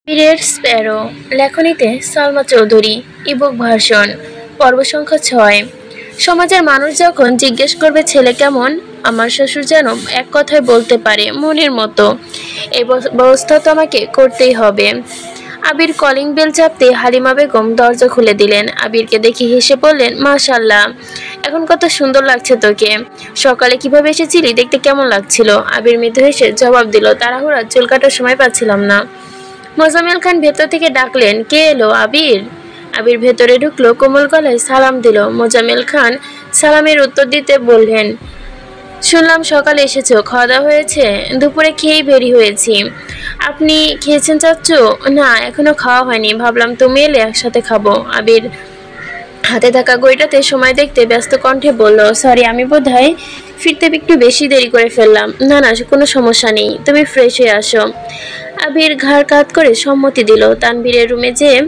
বীরের স্প্যারো লেখনীতে Salma Chowdhury ebook version পর্ব সংখ্যা 6। সমাজের মানুষ যখন জিজ্ঞেস করবে ছেলে কেমন, আমার শ্বশুর যেন এক কথায় বলতে পারে মনের মতো। এই ব্যবস্থা তো আমাকে করতেই হবে। আবির কলিং বেল চাপতে হালিমা বেগম দরজা খুলে দিলেন। আবিরকে দেখে হেসে বললেন, মাশাআল্লাহ, এখন কত সুন্দর লাগছে তোকে। সকালে কিভাবে এসেছিলি, দেখতে কেমন লাগছিল? আবির মৃদু হেসে জবাব দিল, তাড়াহুড়া চুল কাটার সময় পাচ্ছিলাম না। মোজাম্মেল খান ভেতর থেকে ডাকলেন, কে এলো? আবির। আবির ভেতরে ঢুকলো, কোমল গলায় সালাম দিল। মোজাম্মেল খান সালামের উত্তর দিতে বললেন, শুনলাম সকালে এসেছো, খাওয়া দাওয়া হয়েছে? দুপুরে খেয়েই বেরি হয়েছি। আপনি খেয়েছেন চাচ্চু? না, এখনো খাওয়া হয়নি, ভাবলাম তুমি এলে একসাথে খাবো। আবির হাতে থাকা ঘড়িটাতে সময় দেখতে ব্যস্ত কণ্ঠে বলল, সরি, আমি বোধহয় ফিরতে একটু বেশি দেরি করে ফেললাম। না না, কোনো সমস্যা নেই, তুমি ফ্রেশ হয়ে আসো। আবির ঘাড় কাত করে সম্মতি দিল। তানভীরের রুমে যেয়ে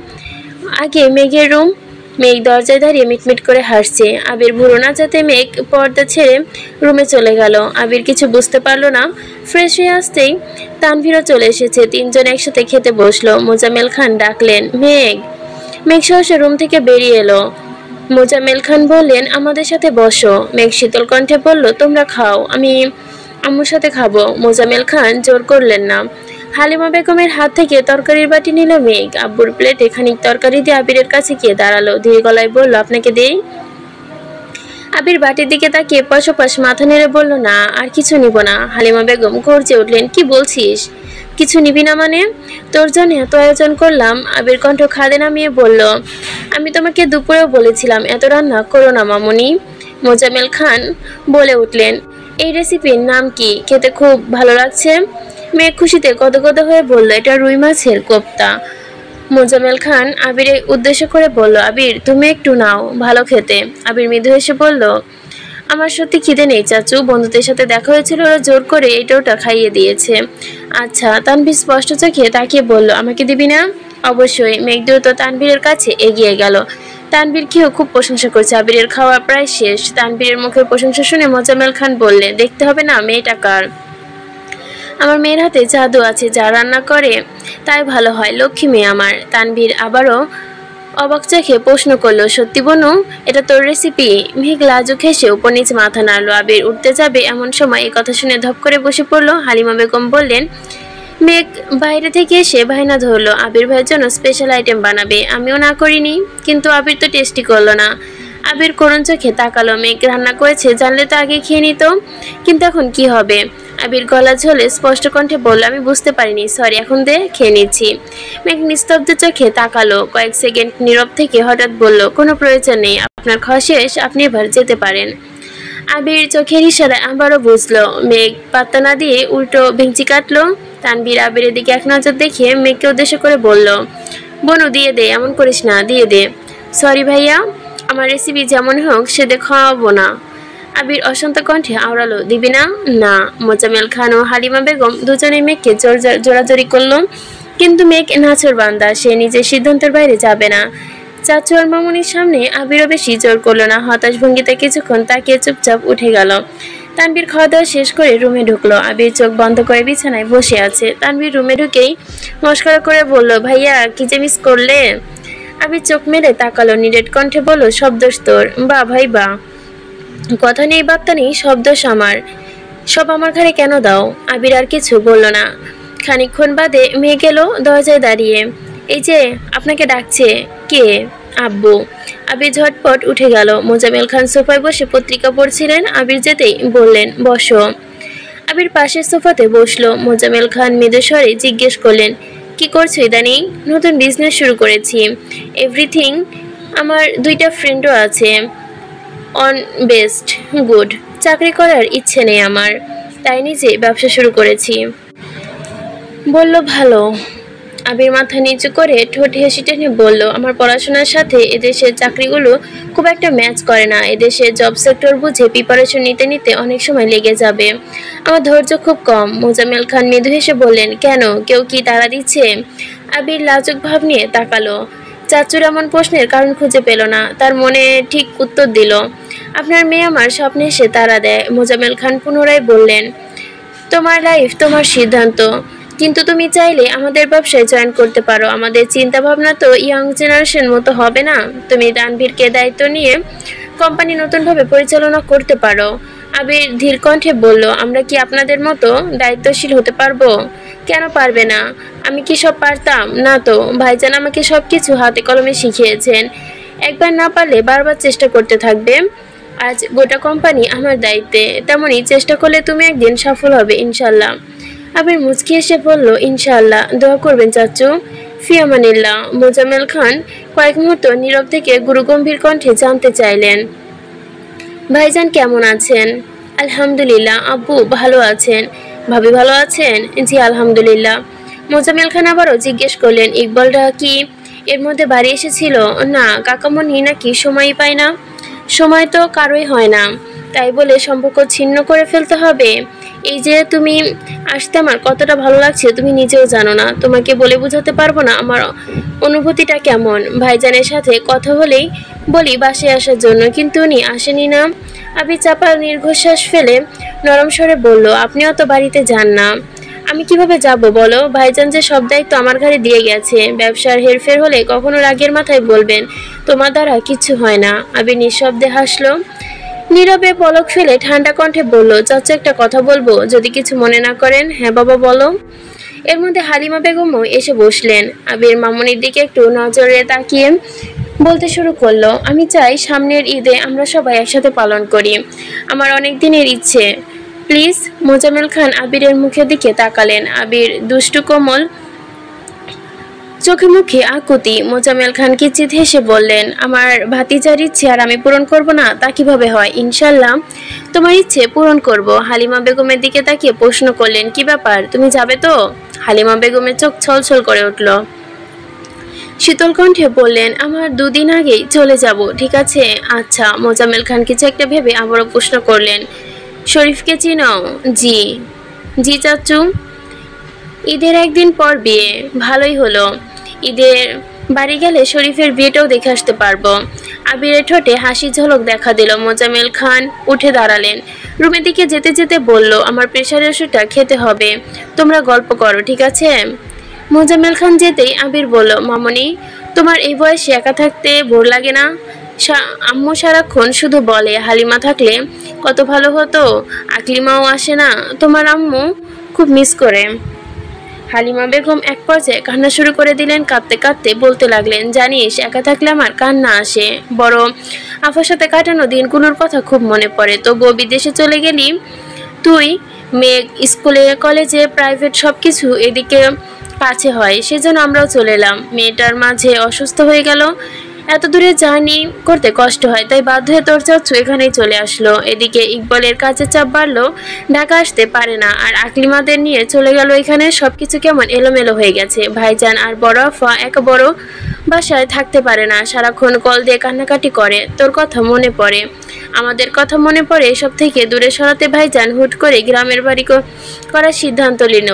আগে মেঘের রুম। মেঘ দরজায় দাঁড়িয়ে মিটমিট করে হাসছে। আবির ভুলো না যাতে মেঘ পর্দা ছেড়ে রুমে চলে গেল। আবির কিছু বুঝতে পারলো না। ফ্রেশ হয়ে আসতেই তানভীরও চলে এসেছে। তিনজন একসাথে খেতে বসলো। মোজাম্মেল খান ডাকলেন, মেঘ। মেঘ সহসা রুম থেকে বেরিয়ে এলো। মোজাম্মেল খান বললেন, আমাদের সাথে বসো। মেঘ শীতল কণ্ঠে বলল, তোমরা খাও, আমি আম্মুর সাথে খাবো। মোজাম্মেল খান জোর করলেন না। হালিমা বেগমের হাত থেকে তরকারির বাটি নিল মেঘ। আব্বুর প্লেটে খানিক তরকারি দিয়ে আবিরের কাছে গিয়ে দাঁড়ালো। ধীর গলায় বলল, আপনাকে দেই? আবির বাটির দিকে তাকিয়ে পাশোপাশ মাথা নেড়ে বলল, না, আর কিছু নিব না। হালিমা বেগম গর্জে উঠলেন, কি বলছিস? কিছু নিবি না মানে? তোর জন্য এত আয়োজন করলাম। আবির কণ্ঠ খাদে নামিয়ে বলল, আমি তোমাকে দুপুরেও বলেছিলাম এত রান্না করো না মামুনি। মোজাম্মেল খান বলে উঠলেন, এই রেসিপির নাম কি? খেতে খুব ভালো লাগছে। মেয়ে খুশিতে গদগদ হয়ে বলল, এটা রুই মাছের কোপ্তা। মোজাম্মেল খান আবিরের উদ্দেশ্য করে বলল, আবির তুমি একটু নাও, ভালো খেতে। আবির মৃদু হেসে বলল, আমার সত্যি খিদে নেই চাচু, বন্ধুদের সাথে দেখা হয়েছিল, ওরা জোর করে এটা ওটা খাইয়ে দিয়েছে। আচ্ছা। তানভীর স্পষ্ট চোখে তাকিয়ে বলল, আমাকে দিবি না? অবশ্যই। মেঘ দ্রুত তানভীরের কাছে এগিয়ে গেল। তানভীর কেউ খুব প্রশংসা করছে। আবিরের খাওয়া প্রায় শেষ। তানভীরের মুখের প্রশংসা শুনে মোজাম্মেল খান বললেন, দেখতে হবে না মেয়েটা কার? আমার মেয়ের হাতে জাদু আছে, যা রান্না করে তাই ভালো হয়, লক্ষ্মী মেয়ে আমার। তানভীর আবারও অবাক চোখে প্রশ্ন করলো, সত্যি বনু, এটা তোর রেসিপি? মেঘ লাজুক হেসে উপর নিচে মাথা নাড়লো। আবির উঠতে যাবে এমন সময় এই কথা শুনে ধপ করে বসে পড়লো। হালিমা বেগম বললেন, মেঘ বাইরে থেকে এসে বায়না ধরলো আবির ভাইয়ের জন্য স্পেশাল আইটেম বানাবে। আমিও না করিনি, কিন্তু আবির তো টেস্টি করলো না। আবির করুণ চোখে তাকালো। মেঘ রান্না করেছে জানলে তো আগে খেয়ে নিত, কিন্তু এখন কি হবে? আবির গলা ঝোলে স্পষ্ট কণ্ঠে বলল, আমি বুঝতে পারিনি, সরি, এখন দে, খেয়ে নিচ্ছি। মেঘ নিস্তব্ধ চোখে তাকালো। কয়েক সেকেন্ড নীরব থেকে হঠাৎ বলল, কোনো প্রয়োজন নেই, আপনার খাওয়া শেষ, আপনি এবার যেতে পারেন। আবির চোখের ইশারায় আবারও বুঝলো। মেঘ পাত্তা না দিয়ে উল্টো ভেঙচি কাটলো। তানভীর আবিরের দিকে এক নজর দেখে মেঘকে উদ্দেশ্য করে বলল, বনু দিয়ে দে, এমন করিস না, দিয়ে দে। সরি ভাইয়া, আমার রেসিপি যেমন হোক সে খাওয়াবো না। আবির অশান্ত কণ্ঠে আওড়ালো, দিবি না? না। মোজাম্মেল খান ও হালিমা বেগম দুজনেই মেঘকে জোরাজোরি করলো, কিন্তু মেঘ নাছোড়বান্দা, সে নিজের সিদ্ধান্তের বাইরে যাবে না। চাচু আর মামুনির সামনে আবিরও বেশি জোর করলো না। হতাশ ভঙ্গিতে কিছুক্ষণ তাকিয়ে চুপচাপ উঠে গেল। তানভীর খাওয়া দাওয়া শেষ করে রুমে ঢুকলো। আবির চোখ বন্ধ করে বিছানায় বসে আছে। তানভীর রুমে ঢুকেই মস্করা করে বলল, ভাইয়া কি যে মিস করলে? আবির চোখ মেলে তাকালো, নিরেট কণ্ঠে বলল, সব দোষ তোর। বা ভাই বা, কথা নেই বার্তা নেই, সব দোষ আমার। সব আমার ঘাড়ে কেন দাও? আবির আর কিছু বলল না। খানিকক্ষণ বাদে মেয়ে গেল দরজায় দাঁড়িয়ে, এই যে আপনাকে ডাকছে। কে? আব্বু। আবির ঝটপট উঠে গেল। মোজাম্মেল খান সোফায় বসে পত্রিকা পড়ছিলেন। আবির যেতেই বললেন, বসো। আবির পাশের সোফাতে বসলো। মোজাম্মেল খান মৃদু স্বরে জিজ্ঞেস করলেন, কি করছো ইদানিং? নতুন বিজনেস শুরু করেছি, এভরিথিং। আমার দুইটা ফ্রেন্ডও আছে, অন বেস্ট গুড। চাকরি করার ইচ্ছে নেই আমার, তাই নিজে ব্যবসা শুরু করেছি। বলল, ভালো। আবির মাথা নিচু করে ঠোঁট হেসে টেনে বলল, আমার পড়াশোনার সাথে এদেশের চাকরিগুলো খুব একটা ম্যাচ করে না। এদেশে জব সেক্টর বুঝে প্রিপারেশন নিতে নিতে অনেক সময় লেগে যাবে, আমার ধৈর্য খুব কম। মোজাম্মেল খান মৃদু হেসে বললেন, কেন, কেউ কি তাড়া দিচ্ছে? আবির লাজুক ভাব নিয়ে তাকালো। চাচুর এমন প্রশ্নের কারণ খুঁজে পেল না। তার মনে ঠিক উত্তর দিল, আপনার মেয়ে আমার স্বপ্নে এসে তাড়া দেয়। মোজাম্মেল খান পুনরায় বললেন, তোমার লাইফ, তোমার সিদ্ধান্ত, কিন্তু তুমি চাইলে আমাদের ব্যবসায় জয়েন করতে পারো। আমাদের চিন্তা ভাবনা তো ইয়াং জেনারেশন মতো হবে না। তুমি তানভীরকে দায়িত্ব নিয়ে কোম্পানি নতুনভাবে পরিচালনা করতে পারো। আবির ধীর কণ্ঠে বলল, আমরা কি আপনাদের মতো দায়িত্বশীল হতে পারবো? কেন পারবে না? আমি কি সব পারতাম না? তো ভাইজান আমাকে সবকিছু হাতে কলমে শিখিয়েছেন। একবার না পারলে বারবার চেষ্টা করতে থাকবে। আজ গোটা কোম্পানি আমার দায়িত্বে, তেমনি চেষ্টা করলে তুমি একদিন সফল হবে ইনশাল্লাহ। আবির মুচকি এসে বলল, ইনশাআল্লাহ, দোয়া করবেন চাচু। ফিয়ামানিল্লাহ। মোজাম্মেল খান কয়েক মুহূর্ত নীরব থেকে গুরুগম্ভীর কণ্ঠে জানতে চাইলেন, ভাইজান কেমন আছেন? আলহামদুলিল্লাহ আব্বু ভালো আছেন। ভাবি ভালো আছেন? জি আলহামদুলিল্লাহ। মোজাম্মেল খান আবারও জিজ্ঞেস করলেন, ইকবালটা কি এর মধ্যে বাড়ি এসেছিল? না কাকামণি নাকি সময়ই পায় না? সময় তো কারোই হয় না, তাই বলে সম্পর্ক ছিন্ন করে ফেলতে হবে? এই যে তুমি আসতে আমার কতটা ভালো লাগছে তুমি নিজেও জানো না। তোমাকে বলে বোঝাতে পারবো না আমার অনুভূতিটা কেমন। ভাইজানের সাথে কথা হলেই বলি বাসায় আসার জন্য, কিন্তু উনি আসেনি না। আবি চাপা দীর্ঘশ্বাস ফেলে নরম স্বরে বলল, আপনিও তো বাড়িতে যান না। আমি কিভাবে যাব বলো? ভাইজান যে সব দায়িত্ব আমার ঘাড়ে দিয়ে গেছে। ব্যবসার হেরফের হলে কখনো রাগের মাথায় বলবেন, তোমার দ্বারা কিচ্ছু হয় না। আবি নিঃশব্দে হাসলো, নীরবে পলক ফেলে ঠান্ডা কণ্ঠে বলল, চাচা একটা কথা বলবো, যদি কিছু মনে না করেন। হ্যাঁ বাবা বলো। এর মধ্যে হালিমা বেগমও এসে বসলেন। আবির মামুনির দিকে একটু নজরে তাকিয়ে বলতে শুরু করলো, আমি চাই সামনের ঈদে আমরা সবাই একসাথে পালন করি। আমার অনেক দিনের ইচ্ছে, প্লিজ। মোজাম্মেল খান আবিরের মুখের দিকে তাকালেন। আবির দুষ্টু কোমল চোখে মুখে আকুতি। মোজাম্মেল খান কিঞ্চিৎ হেসে বললেন, আমার ভাতিজার ইচ্ছে আর আমি পূরণ করব না তা কিভাবে হয়? ইনশাল্লাহ তোমার ইচ্ছে পূরণ করব। হালিমা বেগমের দিকে তাকিয়ে প্রশ্ন করলেন, কি ব্যাপার, তুমি যাবে তো? হালিমা বেগমের চোখ ছলছল করে উঠল। শীতল কণ্ঠে বললেন, আমার দুদিন আগেই চলে যাব। ঠিক আছে আচ্ছা। মোজাম্মেল খান কিছু একটা ভেবে আবারও প্রশ্ন করলেন, শরীফকে চিনো? জি। জি চাচু। ঈদের একদিন পর বিয়ে, ভালোই হলো। ঈদের বাড়ি গেলে শরীফের বিয়েটাও দেখে আসতে পারবো। আবিরের ঠোঁটে হাসি ঝলক দেখা দিল। মোজাম্মেল খান উঠে দাঁড়ালেন, রুমের দিকে যেতে যেতে বলল, আমার প্রেশারের ওষুধটা খেতে হবে, তোমরা গল্প করো ঠিক আছে? মোজাম্মেল খান যেতেই আবির বলল, মামনি তোমার এই বয়সে একা থাকতে বোর লাগে না? আম্মু সারাক্ষণ শুধু বলে হালিমা থাকলে কত ভালো হতো, আকলিমাও আসে না, তোমার আম্মু খুব মিস করে। হালিমা বেগম এক পর্যায়ে কান্না শুরু করে দিলেন। কাঁদতে কাঁদতে বলতে লাগলেন, জানিস একা থাকলে আমার কান্না আসে, বড় আফার সাথে কাটানো দিনগুলোর কথা খুব মনে পড়ে। তবুও বিদেশে চলে গেলি তুই, মেয়ে স্কুলে কলেজে প্রাইভেট সব কিছু এদিকে কাছে হয়, সেজন্য আমরাও চলে এলাম। মেয়েটার মাঝে অসুস্থ হয়ে গেল, এত দূরে জার্নি করতে কষ্ট হয়, তাই বাধ্য হয়ে তোর চাচ্ছু এখানেই চলে আসলো। এদিকে ইকবালের কাজের চাপ বাড়লো, ঢাকা আসতে পারে না, আর আকলিমাদের নিয়ে চলে গেল এখানে। সবকিছু কেমন এলোমেলো হয়ে গেছে। ভাইজান আর বড় আফা এক বড় বাসায় থাকতে পারে না, সারাক্ষণ কল দিয়ে কান্নাকাটি করে, তোর কথা মনে পড়ে, আমাদের কথা মনে পড়ে। এসব থেকে দূরে সরাতে ভাইজান হুট করে গ্রামের বাড়ি করার সিদ্ধান্ত নিল।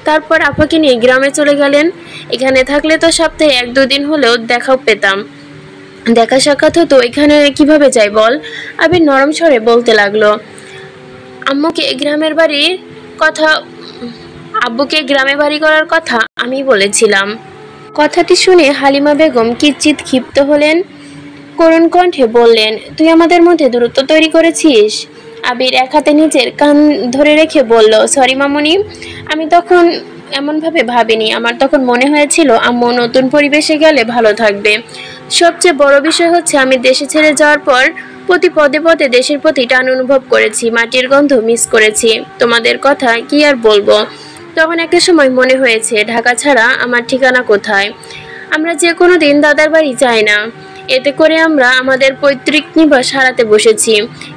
তারপর আপাকে নিয়ে গ্রামে চলে গেলেন। এখানে থাকলে তো সপ্তাহে 1-2 দিন হলেও দেখাও পেতাম, দেখা সাক্ষাৎ হতো। এখানে কিভাবে যাই বল? আবির নরম স্বরে বলতে লাগলো, আব্বুকে গ্রামে বাড়ি করার কথা আমি বলেছিলাম। কথাটি শুনে হালিমা বেগম কিঞ্চিৎ ক্ষিপ্ত হলেন, করুণ কণ্ঠে বললেন, তুই আমাদের মধ্যে দূরত্ব তৈরি করেছিস? আবির এক হাতে নিজের কান ধরে রেখে বলল, সরি মামুনি, আমি তখন এমনভাবে ভাবিনি। আমার তখন মনে হয়েছিল আম্মু নতুন পরিবেশে গেলে ভালো থাকবে। সবচেয়ে বড় বিষয় হচ্ছে আমি দেশে ছেড়ে যাওয়ার পর প্রতি পদে পদে দেশের প্রতি টান অনুভব করেছি, মাটির গন্ধ মিস করেছি। তোমাদের কথা কি আর বলবো। তখন একটা সময় মনে হয়েছে ঢাকা ছাড়া আমার ঠিকানা কোথায়। আমরা যে কোনো দিন দাদার বাড়ি যাই না, এতে করে আমরা আমাদের পৈতৃক নিবাস হারাতে বসেছি।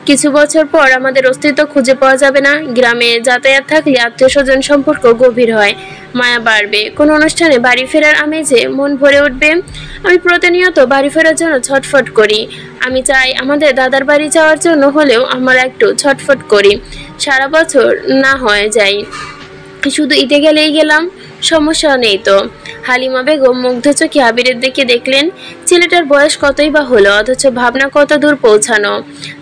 কিছু বছর পর আমাদের অস্তিত্ব খুঁজে পাওয়া যাবে না। গ্রামে যাতায়াত থাকলে আত্মীয় স্বজন সম্পর্ক গভীর হয়, মায়া বাড়বে, কোনো অনুষ্ঠানে বাড়ি ফেরার আমেজে মন ভরে উঠবে। আমি প্রতিনিয়ত বাড়ি ফেরার জন্য ছটফট করি। আমি চাই আমাদের দাদার বাড়ি যাওয়ার জন্য হলেও আমরা একটু ছটফট করি, সারা বছর না হয়ে যাই, শুধু ঈদে গেলেই গেলাম, সমস্যা নেই তো। হালিমা বেগম মুগ্ধ চোখে আবিরের দিকে দেখলেন। ছেলেটার বয়স কতই বা হলো, অথচ ভাবনা কত দূর পৌঁছানো।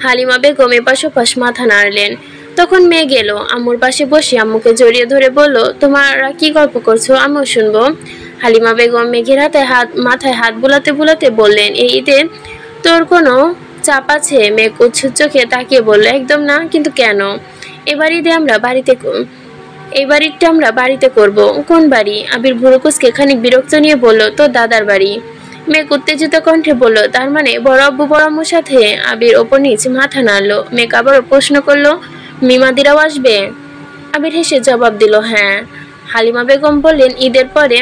হালিমা বেগম এপাশ ওপাশ মাথা নাড়লেন। তখন মেঘ এলো আম্মুর পাশে বসে আম্মুকে জড়িয়ে ধরে বলল, তোমরা কি গল্প করছো, আমিও শুনবো। হালিমা বেগম মেঘের মাথায় হাত বুলাতে বুলাতে বললেন, এই ঈদে তোর কোনো চাপ আছে? মেঘ উৎসুক চোখে তাকিয়ে বলল, একদম না, কিন্তু কেন? এবার ঈদে আমরা বাড়িতে করব। কোন বাড়ি? আবির ভুরু কুঁচকে খানিক বিরক্ত নিয়ে বলল, তোর দাদার বাড়ি। মেঘ উত্তেজিত কণ্ঠে বলল, তার মানে বড় আব্বু বড় আম্মুর সাথে? আবির ওপর নিচ মাথা নাড়লো। মেঘ আবারও প্রশ্ন করলো, মিমাদিরাও আসবে? আবির হেসে জবাব দিল, হ্যাঁ। হালিমা বেগম বললেন, ঈদের পরে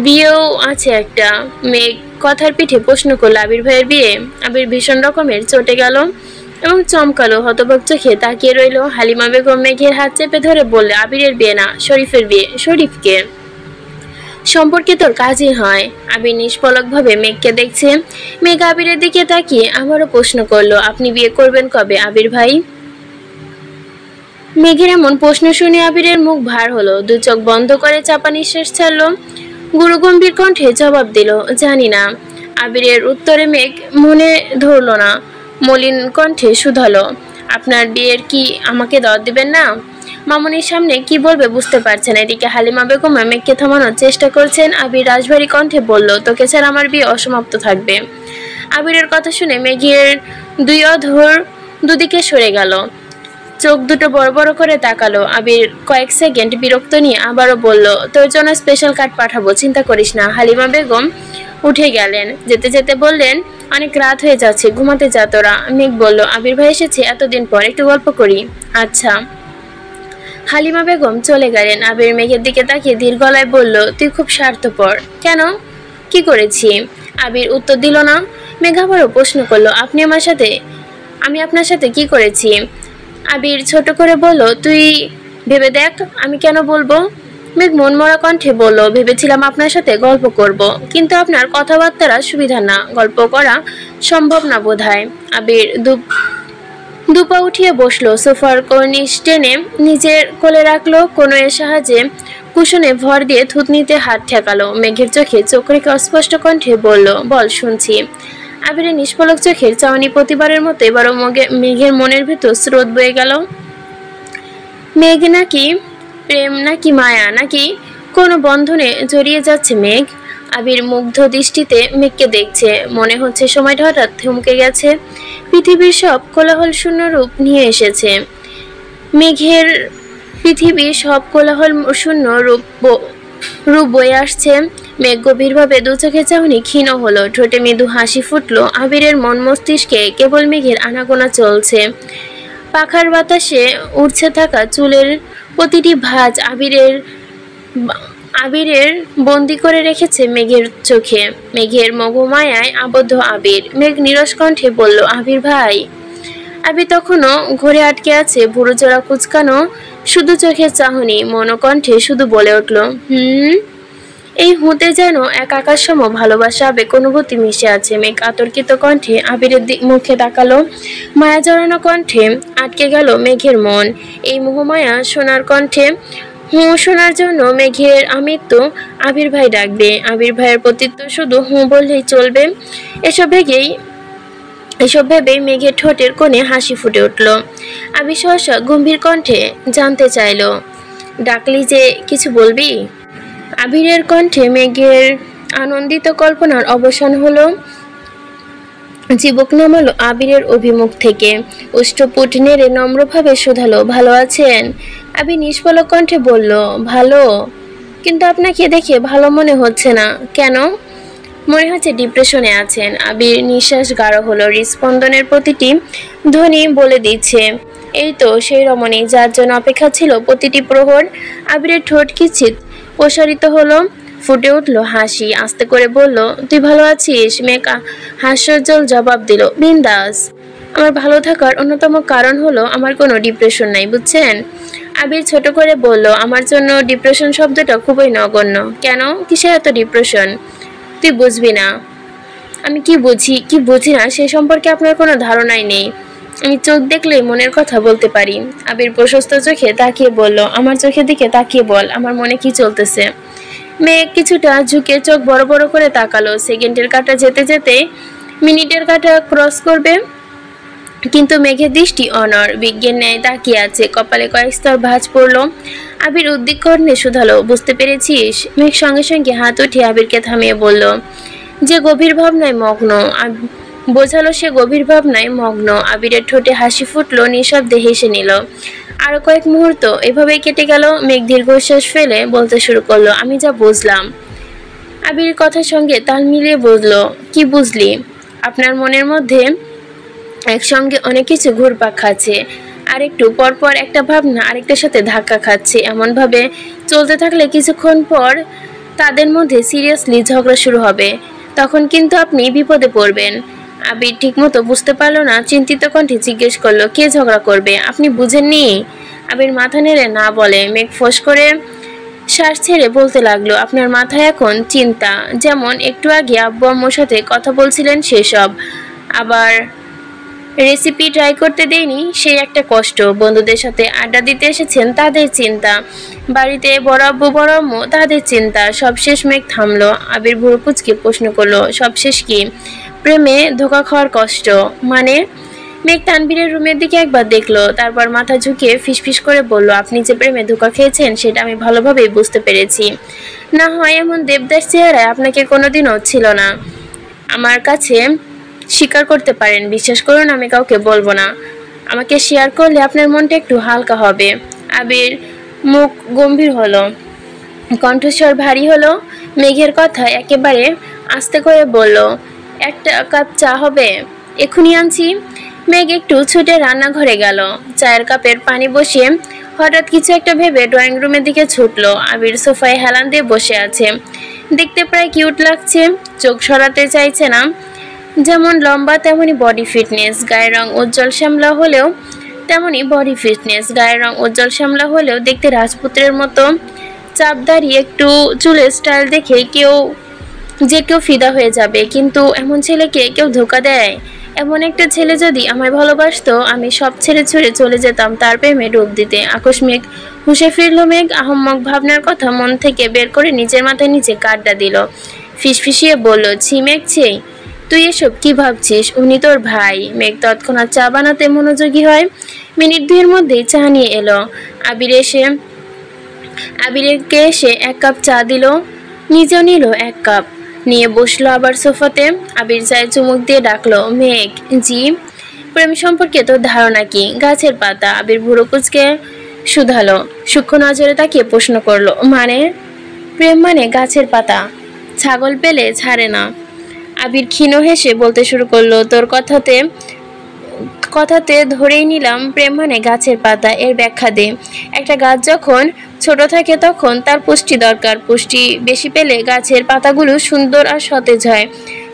বিয়েও আছে একটা। মেঘ কথার পিঠে প্রশ্ন করলো, আবির ভাইয়ের বিয়ে? আবির ভীষণ রকমের চটে গেল এবং চমকালো, হতবাক চোখে তাকিয়ে রইল। হালিমা বেগম মেঘের হাত চেপে ধরে বললে, আবিরের বিয়ে না, শরীফের বিয়ে। শরীফকে? সম্পর্কে তোর কাজই হয়। আবির নিষ্পলকভাবে মেঘকে দেখছে। মেঘ আবিরের দিকে তাকিয়ে আমারও প্রশ্ন করলো, আপনি বিয়ে করবেন কবে আবির ভাই? মেঘের এমন প্রশ্ন শুনে আবিরের মুখ ভার হলো, দু চোখ বন্ধ করে চাপা নিঃশ্বাস ছাড়লো। গুরুগম্ভীর কণ্ঠে জবাব দিল, জানি না। আবিরের উত্তরে মেঘ মনে ধরল না, মলিন কণ্ঠে শুধালো, আপনার বিয়ের কি আমাকে দাওয়াত দিবেন না? মামুনির সামনে কি বলবে বুঝতে পারছেন। এদিকে হালিমা বেগম মেঘকে থামানোর চেষ্টা করছেন। আবির রাজভারী কণ্ঠে বলল, তোকে ছাড়া আমার বিয়ে অসমাপ্ত থাকবে। আবিরের কথা শুনে মেঘের দুই অধর দুদিকে সরে গেল, চোখ দুটো বড় বড় করে তাকালো। আবির কয়েক সেকেন্ড বিরক্ত নিয়ে আবারও বলল, তোর জন্য স্পেশাল কার্ড পাঠাবো, চিন্তা করিস না। হালিমা বেগম উঠে গেলেন, যেতে যেতে বললেন, অনেক রাত হয়ে যাচ্ছে, ঘুমাতে যা তোরা। মেঘ বলল, আবির ভাই এসেছে এতদিন পর, একটু গল্প করি। আচ্ছা। হালিমা বেগম চলে গেলেন। আবির মেঘের দিকে তাকিয়ে ধীর গলায় বলল, তুই খুব স্বার্থপর। কেন? কি করেছি? আবির উত্তর দিল না। মেঘ আবারও প্রশ্ন করলো, আমি আপনার সাথে কি করেছি? আবির ছোট করে বলল, তুই ভেবে দেখ। আমি কেন বলবো? মেঘ মনমরা কণ্ঠে বলল, ভেবেছিলাম আপনার সাথে গল্প করব, কিন্তু আপনার কথাবার্তারা সুবিধা না, গল্প করা সম্ভব না বোধহয়। আবির দুপা উঠিয়ে বসলো, সোফার কর্নিশ টেনে নিজের কোলে রাখলো, কোনো এর সাহায্যে কুশনে ভর দিয়ে থুতনিতে হাত ঠেকালো। মেঘের চোখে চোখ রেখে অস্পষ্ট কণ্ঠে বলল, বল, শুনছি। আবিরের নিষ্পলক চোখের চাউনি প্রতিবারের মতো এবারও মেঘের মনের ভেতর স্রোত বয়ে গেল। মেঘ নাকি প্রেম, নাকি মায়া, নাকি কোনো বন্ধনে জড়িয়ে যাচ্ছে মেঘ। আবির মুগ্ধ দৃষ্টিতে মেঘকে দেখছে। মনে হচ্ছে সময়টা হঠাৎ থমকে গেছে, পৃথিবীর সব কোলাহল শূন্য রূপ নিয়ে এসেছে। মেঘের পৃথিবীর সব কোলাহল শূন্য রূপ বয়ে আসছে। মেঘ গভীরভাবে দু চোখে চাহনি ক্ষীণ হলো, ঠোঁটে মৃদু হাসি ফুটলো। আবিরের মন মস্তিষ্কে কেবল মেঘের আনাগোনা চলছে। পাখার বাতাসে উড়ছে থাকা চুলের প্রতিটি ভাঁজ আবিরের বন্দি করে রেখেছে মেঘের চোখে। মেঘের মোহমায়ায় আবদ্ধ আবির। মেঘ নিরস কণ্ঠে বলল, আবির ভাই। আবির তখনও ঘরে আটকে আছে, ভুরু জোড়া কুচকানো, শুধু চোখের চাহনি, মনকণ্ঠে শুধু বলে উঠল, এই হুঁতে যেন এক আকাশ সম ভালোবাসা, আবেগ, অনুভূতি মিশে আছে। মেঘ আতর্কিত কণ্ঠে আবিরের মুখে তাকালো। মায়া জড়ানো কণ্ঠে আটকে গেল মেঘের মন। এই মোহমায়া সোনার কণ্ঠে শোনার জন্য মেঘের আমৃত্যু আবির ভাই ডাকবে। আবির ভাইয়ের প্রতিত্ব শুধু বললেই চলবে। এসব ভেবেই মেঘের ঠোঁটের কোণে হাসি ফুটে উঠল। আবির সহসা গম্ভীর কণ্ঠে জানতে চাইল, ডাকলি যে, কিছু বলবি? আবিরের কণ্ঠে মেঘের আনন্দিত কল্পনার অবসান হলো। জীবক নামালো আবিরের অভিমুখ থেকে, উষ্ঠপুট নেড়ে নম্রভাবে শোধালো, ভালো আছেন? আবির নিষ্পলক কণ্ঠে বলল, ভালো, কিন্তু আপনাকে দেখে ভালো মনে হচ্ছে না। কেন? মনে হচ্ছে ডিপ্রেশনে আছেন। আবির নিঃশ্বাস গাঢ় হলো, হৃদস্পন্দনের প্রতিটি ধ্বনি বলে দিচ্ছে, এই তো সেই রমণী যার জন্য অপেক্ষা ছিল প্রতিটি প্রহর। আবিরের ঠোঁট কিঞ্চিৎ প্রসারিত হলো, ফুটে উঠল হাসি। আস্তে করে বলল, তুই ভালো আছিস? মেঘ হাস্যোজ্জ্বল জবাব দিল, বিন্দাস। আমার ভালো থাকার অন্যতম কারণ হলো আমার কোনো ডিপ্রেশন নাই, বুঝছেন? আবির ছোট করে বলল, আমার জন্য ডিপ্রেশন শব্দটা খুবই নগণ্য। কেন? কিসের এত ডিপ্রেশন? তুই বুঝবি না। আমি কি বুঝি না সে সম্পর্কে আপনার কোনো ধারণাই নেই। আমি চোখ দেখলেই মনের কথা বলতে পারি। আবির প্রশস্ত চোখে তাকিয়ে বলল, আমার চোখের দিকে তাকিয়ে বল, আমার মনে কি চলতেছে। মেঘ কিছুটা ঝুঁকে চোখ বড় বড় করে তাকালো। সেকেন্ডের কাঁটা যেতে যেতে মিনিটের কাঁটা ক্রস করবে। কিন্তু মেঘের দৃষ্টি অনড়, বিজ্ঞের ন্যায় তাকিয়ে আছে, কপালে কয়েক স্তর ভাঁজ পড়ল। আবির উদ্বিগ্ন কণ্ঠে শুধালো, বুঝতে পেরেছিস? মেঘ সঙ্গে সঙ্গে হাত উঠিয়ে আবিরকে থামিয়ে বলল, যে গভীর ভাবনায় মগ্ন। বোঝালো সে গভীর ভাবনায় মগ্ন। আবিরের ঠোঁটে হাসি ফুটলো, নিঃশব্দে হেসে নিল। আরো কয়েক মুহূর্ত এভাবেই কেটে গেল। মেঘ দীর্ঘশ্বাস ফেলে বলতে শুরু করলো, আমি যা বুঝলাম। আবির কথার সঙ্গে তাল মিলিয়ে বলল, কি বুঝলি? আপনার মনের মধ্যে একসঙ্গে অনেক কিছু ঘুরপাক খাচ্ছে, আর একটু পরপর একটা ভাবনা আরেকটার সাথে ধাক্কা খাচ্ছে। এমনভাবে চলতে থাকলে কিছুক্ষণ পর তাদের মধ্যে সিরিয়াসলি ঝগড়া শুরু হবে। তখন কিন্তু আপনি বিপদে পড়বেন। আবির ঠিকমতো বুঝতে পারলো না, চিন্তিত কণ্ঠে জিজ্ঞেস করলো, কে ঝগড়া করবে? আপনি বুঝেননি? আবির মাথা নেড়ে না বলে। মেঘ ফোঁস করে শ্বাস ছেড়ে বলতে লাগলো, আপনার মাথায় এখন চিন্তা, যেমন একটু আগে আব্বু আম্মুর সাথে কথা বলছিলেন সেসব, আবার রেসিপি ট্রাই করতে দেয়নি সেই একটা কষ্ট, বন্ধুদের সাথে আড্ডা দিতে এসেছেন তাদের চিন্তা, বাড়িতে বড় আব্বু বড় আম্মু তাদের চিন্তা। সবশেষ মেঘ থামলো। আবির ভুরু কুঁচকে প্রশ্ন করলো, সবশেষ কি? প্রেমে ধোঁকা খাওয়ার কষ্ট মানে? মেঘ তানভীরের রুমের দিকে একবার দেখলো, তারপর মাথা ঝুঁকিয়ে ফিসফিস করে বলল, আপনি যে প্রেমে ধোঁকা খেয়েছেন সেটা আমি ভালোভাবেই বুঝতে পেরেছি। না হয় এমন দেবদাস চেহারায় আপনাকে কোনোদিনও ছিল না আমার কাছে স্বীকার করতে পারেন। বিশ্বাস করুন, আমি কাউকে বলবো না। আমাকে শেয়ার করলে আপনার মনটা একটু হালকা হবে। আবির মুখ গম্ভীর হলো, কণ্ঠস্বর ভারী হলো। মেঘের কথা একেবারে আস্তে করে বলল, একটা কাপ চা হবে? এক্ষুনি আনছি। মেঘ একটু ছুটে রান্নাঘরে গেল, চায়ের কাপের পানি বসিয়ে হঠাৎ কিছু একটা ভেবে ড্রয়িং রুমের দিকে ছুটলো। আবির সোফায় হেলান দিয়ে বসে আছে, দেখতে প্রায় কিউট লাগছে, চোখ সরাতে চাইছে না। যেমন লম্বা তেমনি বডি ফিটনেস, গায়ের রং উজ্জ্বল শ্যামলা হলেও দেখতে রাজপুত্রের মতো। চাপদারি একটু চুলের স্টাইল দেখে কেউ ফিদা হয়ে যাবে, কিন্তু এমন ছেলেকে কেউ ধোকা দেয়? এমন একটা ছেলে যদি আমায় ভালোবাসতো, আমি সব ছেড়ে ছুড়ে চলে যেতাম তার প্রেমে ডুব দিতে। আকস্মিক হুঁশে ফিরল মেঘ, আহম্মক ভাবনার কথা মন থেকে বের করে নিজের মাথায় নিচে কাঁটা দিল। ফিসফিসিয়ে বলল, ছি মেঘ, ছি, তুই এসব কি ভাবছিস? উনি তোর ভাই। মেঘ তৎক্ষণাৎ চা বানাতে মনোযোগী হয়। মিনিট দুয়ের মধ্যেই চা নিয়ে এলো। আবিরকে এসে এক কাপ চা দিল, নিজেও নিল এক কাপ, নিয়ে বসলো আবার সোফাতে। আবির চায়ে চুমুক দিয়ে ডাকলো, মেঘ। জি। প্রেম সম্পর্কে তোর ধারণা কি? গাছের পাতা। আবির ভুরু কুঁচকে শুধালো, সূক্ষ্ম নজরে তাকিয়ে প্রশ্ন করলো, মানে? প্রেম মানে গাছের পাতা, ছাগল পেলে ছাড়ে না। আবির ক্ষীণ হেসে বলতে শুরু করলো, তোর কথাতে ধরেই নিলাম প্রেম মানে গাছের পাতা। এর ব্যাখ্যা দে। একটা গাছ যখন ছোট থাকে তখন তার পুষ্টি দরকার, পুষ্টি বেশি পেলে গাছের পাতাগুলো সুন্দর আর সতেজ হয়।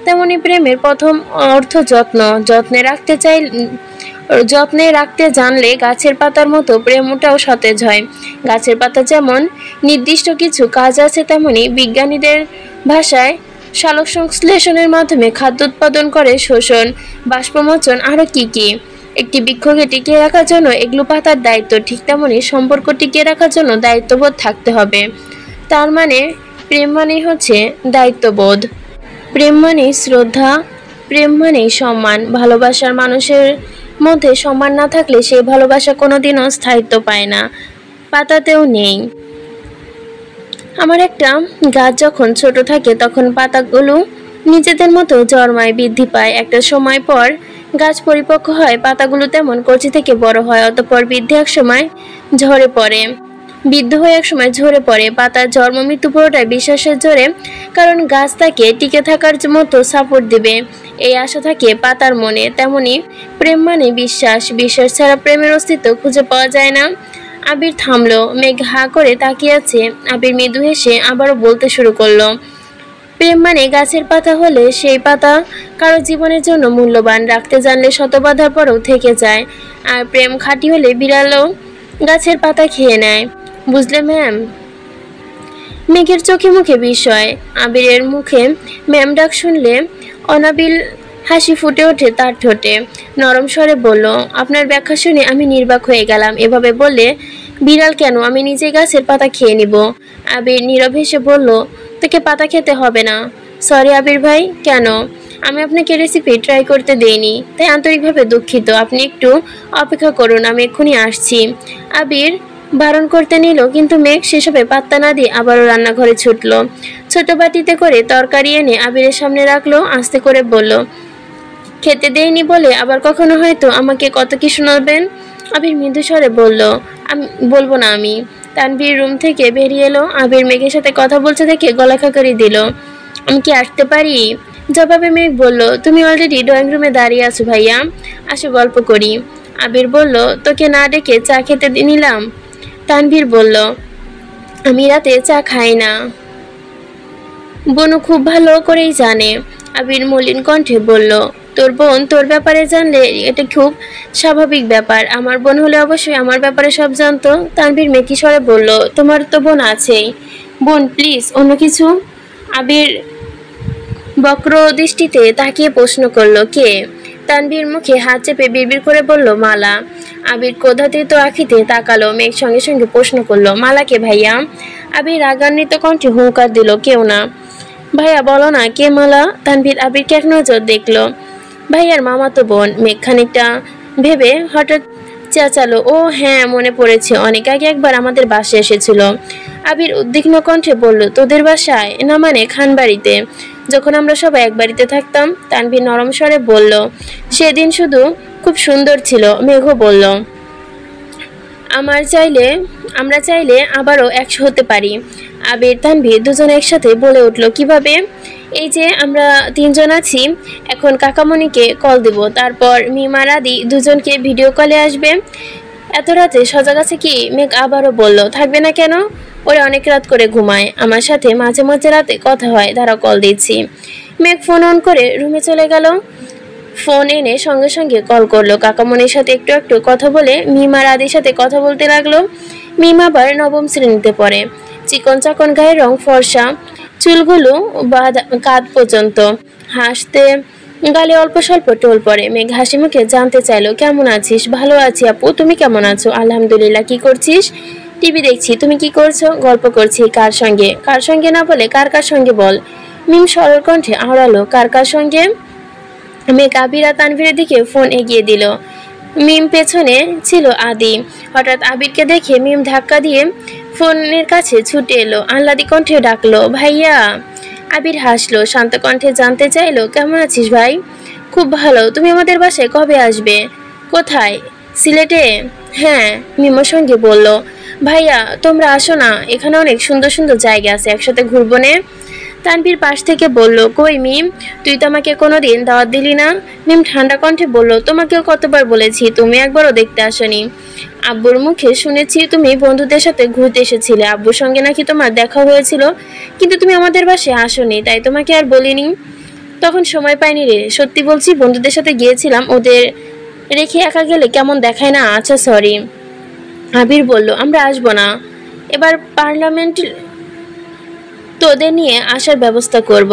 তেমনি প্রেমের প্রথম অর্থ যত্ন। যত্নে রাখতে জানলে গাছের পাতার মতো প্রেমটাও সতেজ হয়। গাছের পাতা যেমন নির্দিষ্ট কিছু কাজ আছে, তেমনি বিজ্ঞানীদের ভাষায় সালোক সংশ্লেষণের মাধ্যমে খাদ্য উৎপাদন করে, শোষণ, বাষ্পমোচন, আরও কি কি। একটি বৃক্ষকে টিকিয়ে রাখার জন্য এগুলো পাতার দায়িত্ব, ঠিক তেমনি সম্পর্ক টিকিয়ে রাখার জন্য দায়িত্ববোধ থাকতে হবে। তার মানে প্রেম মানেই হচ্ছে দায়িত্ববোধ, প্রেম মানেই শ্রদ্ধা, প্রেম মানেই সম্মান। ভালোবাসার মানুষের মধ্যে সম্মান না থাকলে সেই ভালোবাসা কোনোদিনও স্থায়িত্ব পায় না, পাতাতেও নেই। আমার একটা গাছ যখন ছোট থাকে তখন পাতাগুলো নিজেদের মতো জন্মায়, বৃদ্ধি পায়। একটা সময় পর গাছ পরিপক্ক হয়, পাতাগুলো তেমন কচি থেকে বড় হয়, অতঃপর বৃদ্ধ হয়ে একসময় ঝরে পড়ে। পাতার জন্ম মৃত্যু পুরোটাই বিশ্বাসের জোরে, কারণ গাছ তাকে টিকে থাকার মতো সাপোর্ট দিবে এই আশা থাকে পাতার মনে। তেমনি প্রেম মানে বিশ্বাস, বিশ্বাস ছাড়া প্রেমের অস্তিত্ব খুঁজে পাওয়া যায় না। আবির থামলো, মেঘ হা করে তাকিয়ে আছে। আবির মৃদু হেসে আবারও বলতে শুরু করলো, প্রেম মানে গাছের পাতা হলে সেই পাতা কারো জীবনের জন্য মূল্যবান, রাখতে জানলে শত বাধার পরেও থেকে যায়। আর প্রেম খাঁটি হলে বিড়ালও গাছের পাতা খেয়ে নেয়, বুঝলে ম্যাম? মেঘের চোখে মুখে বিস্ময়। আবিরের মুখে ম্যাম ডাক শুনলে অনাবিল হাসি ফুটে ওঠে তার ঠোঁটে। নরম স্বরে বলল, আপনার ব্যাখ্যা শুনে আমি নির্বাক হয়ে গেলাম। এভাবে বললে বিড়াল কেন, আমি নিজে গাছের পাতা খেয়ে নিব। আবির নীরব হেসে বলল, তোকে পাতা খেতে হবে না। সরি আবির ভাই। কেন? আমি আপনাকে রেসিপি ট্রাই করতে দেইনি, তাই আন্তরিকভাবে দুঃখিত। আপনি একটু অপেক্ষা করুন, আমি এক্ষুনি আসছি। আবির বারণ করতে নিল, কিন্তু মেঘ সেসবে পাত্তা না দিয়ে আবারও রান্নাঘরে ছুটল। ছোট বাটিতে করে তরকারি এনে আবিরের সামনে রাখলো, আস্তে করে বলল, খেতে দেয়নি বলে আবার কখনো হয়তো আমাকে কত কি শোনাবেন। আবির মৃদু স্বরে বলল, আমি বলবো না আমি। তানভীর রুম থেকে বেরিয়ে এলো। আবির মেঘের সাথে কথা বলছে দেখে গলা খাকারি দিল। আমি কি আসতে পারি? জবাবে মেঘ বলল, তুমি অলরেডি ড্রয়িং রুমে দাঁড়িয়ে আছো ভাইয়া, আসো গল্প করি। আবির বলল, তোকে না ডেকে চা খেতে নিলাম। তানভীর বলল, আমি রাতে চা খাই না, বনু খুব ভালো করেই জানে। আবির মলিন কণ্ঠে বলল, তোর বোন তোর ব্যাপারে জানলে এটা খুব স্বাভাবিক ব্যাপার। আমার বোন হলে অবশ্যই আমার ব্যাপারে সব জানতো। তানভীর মেকি স্বরে বলল, তোমার তো বোন আছেই। বোন প্লিজ, অন্য কিছু? আবির বক্র দৃষ্টিতে তাকিয়ে প্রশ্ন করলো, কে? তানভীর মুখে হাত চেপে বিড়বিড় করে বলল, মালা। আবির ক্রোধাতীত আখিতে তাকালো। মেঘ সঙ্গে সঙ্গে প্রশ্ন করলো, মালাকে ভাইয়া? আবির রাগান্বিত কণ্ঠে হুঙ্কার দিল, কেউ না। ভাইয়া বলো না, কে মালা? তানভীর আবিরকে এক নজর দেখলো। ভাইয়ার মামাতো বোন। মেঘ খানিকটা ভেবে হঠাৎ চেঁচালো, ও হ্যাঁ, মনে পড়েছে, অনেক আগে একবার আমাদের বাসায় এসেছিল। আবির উদ্বিগ্ন কণ্ঠে বলল, তোদের বাসায়? না মানে খানবাড়িতে, যখন আমরা সবাই এক বাড়িতে থাকতাম। তানভীর নরম স্বরে বলল, সেদিন শুধু খুব সুন্দর ছিল। মেঘও বলল, আমরা চাইলে আবারও 100 হতে পারি। আবির তানভীর দুজন একসাথে বলে উঠল, কিভাবে? এই যে আমরা 3 জন আছি, এখন কাকামণিকে কল দেব, তারপর মিমার আদি দুজনকে ভিডিও কলে আসবে। এত রাতে সজাগ আছে কি? মেঘ আবারও বলল, থাকবে না কেন? ওরা অনেক রাত করে ঘুমায়, আমার সাথে মাঝে মাঝে রাতে কথা হয়, তারা কল দিচ্ছি। মেঘ ফোন অন করে রুমে চলে গেল। ফোন এনে সঙ্গে সঙ্গে কল করলো। কাকামণির সাথে একটু একটু কথা বলে মিমার আদির সাথে কথা বলতে লাগলো। মিমা আবার 9ম শ্রেণীতে পড়ে। চিকন চাকন গায়ের রং, ফর্সা চুলগুলো কাঁধ পর্যন্ত, হাসতে গালে অল্প স্বল্প টোল পড়ে। মেঘ হাসি মুখে জানতে চাইলো, কেমন আছিস? ভালো আছি আপু, তুমি কেমন আছো? আলহামদুলিল্লাহ। কি করছিস? টিভি দেখছি। তুমি কি করছো? গল্প করছি। কার সঙ্গে? কার সঙ্গে না বলে কার কার সঙ্গে বল। মিম সরল কণ্ঠে আওড়ালো, কার কার সঙ্গে? মেঘ আবির আর তানভীরের দিকে ফোন এগিয়ে দিল। মিম পেছনে ছিল আদি। হঠাৎ আবিরকে দেখে মিম ধাক্কা দিয়ে ফোনের কাছে ছুটে এলো, আহ্লাদি কণ্ঠে ডাকলো, ভাইয়া। আবির হাসলো, শান্ত কণ্ঠে জানতে চাইলো, কেমন আছিস ভাই? খুব ভালো। তুমি আমাদের বাসায় কবে আসবে? কোথায়? সিলেটে? হ্যাঁ, মিমোর সঙ্গে বলল। ভাইয়া তোমরা আসো না, এখানে অনেক সুন্দর সুন্দর জায়গা আছে, একসাথে ঘুরবো নে। তানভীর পাশ থেকে বলল, কই মিম, তুই তো আমাকে কোনোদিন দাওয়াত দিলি না। মিম ঠান্ডা কণ্ঠে বলল, তোমাকেও কতবার বলেছি, তুমি একবারও দেখতে আসনি। আব্বুর মুখে শুনেছি তুমি বন্ধুদের সাথে ঘুরতে এসেছিলে, আব্বুর সঙ্গে নাকি তোমার দেখা হয়েছিল, কিন্তু তুমি আমাদের বাসায় আসোনি, তাই তোমাকে আর বলিনি। তখন সময় পাইনি রে, সত্যি বলছি, বন্ধুদের সাথে গিয়েছিলাম, ওদের রেখে একা গেলে কেমন দেখায় না। আচ্ছা সরি। আবির বলল, আমরা আসবো না, এবার পার্লামেন্ট তোদের নিয়ে আসার ব্যবস্থা করব।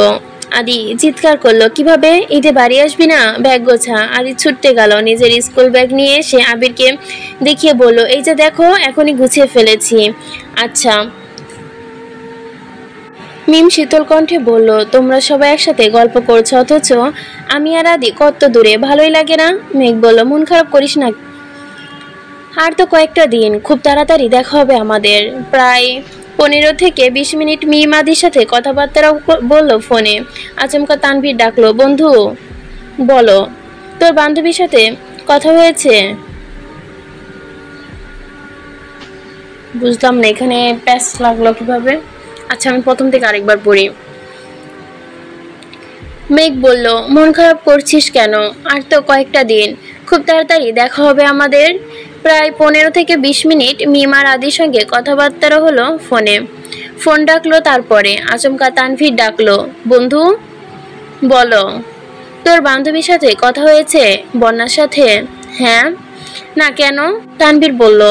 আদি চিৎকার করলো, কিভাবে? ঈদে বাড়ি আসবি না? ব্যাগ গোছা। আদি ছুটতে গেল, নিজের স্কুল ব্যাগ নিয়ে এসে আবিরকে দেখিয়ে বলল, এই যে দেখো, এখনই গুছিয়ে ফেলেছি। আচ্ছা। মিম শীতল কণ্ঠে বলল, তোমরা সবাই একসাথে গল্প করছো, অথচ আমি আর আদি কত দূরে, ভালোই লাগে না? মেঘ বলল, মন খারাপ করিস না, আর তো কয়েকটা দিন, খুব তাড়াতাড়ি দেখা হবে আমাদের। প্রায় 15 থেকে 20 মিনিট মিম আদির সাথে কথাবার্তা বললো ফোনে। আচমকা তানভীর ডাকলো, বন্ধু। বলো। তোর বান্ধবীর সাথে কথা হয়েছে? বুঝলাম না, এখানে প্যাচ লাগলো কিভাবে? আচ্ছা, আমি প্রথম থেকে আরেকবার পড়ি। মেঘ বলল, মন খারাপ করছিস কেন? আর তো কয়েকটা দিন, খুব তাড়াতাড়ি দেখা হবে আমাদের। প্রায় 15 থেকে 20 মিনিট মিম আর আদির সঙ্গে কথাবার্তা হলো ফোনে। ফোন ডাকলো, তারপরে আচমকা তানভীর ডাকলো, বন্ধু। বলো। তোর বান্ধবীর সাথে কথা হয়েছে? বন্যার সাথে? হ্যাঁ। না কেন? তানভীর বলল,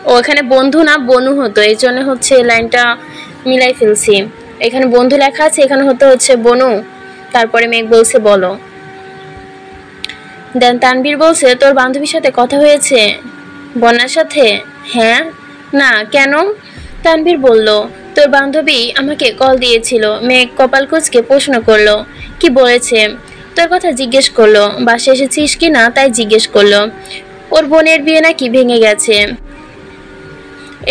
ও এখানে বন্ধু না বনু হতো, এই জন্য হচ্ছে লাইনটা মিলাই ফেলছি। এখানে বন্ধু লেখা আছে, এখানে হচ্ছে বনু। তারপরে মেঘ বলছে, বলো। দেন তানভীর বলছে, তোর বান্ধবীর সাথে কথা হয়েছে? বন্যার সাথে? হ্যাঁ। না কেন? তানভীর বলল, তোর বান্ধবী আমাকে কল দিয়েছিল। মেঘ কপাল কুঁচকে প্রশ্ন করলো, কি বলেছে? তোর কথা জিজ্ঞেস করলো, বাসে এসেছিস কি না তাই জিজ্ঞেস করলো। ওর বোনের বিয়ে নাকি ভেঙে গেছে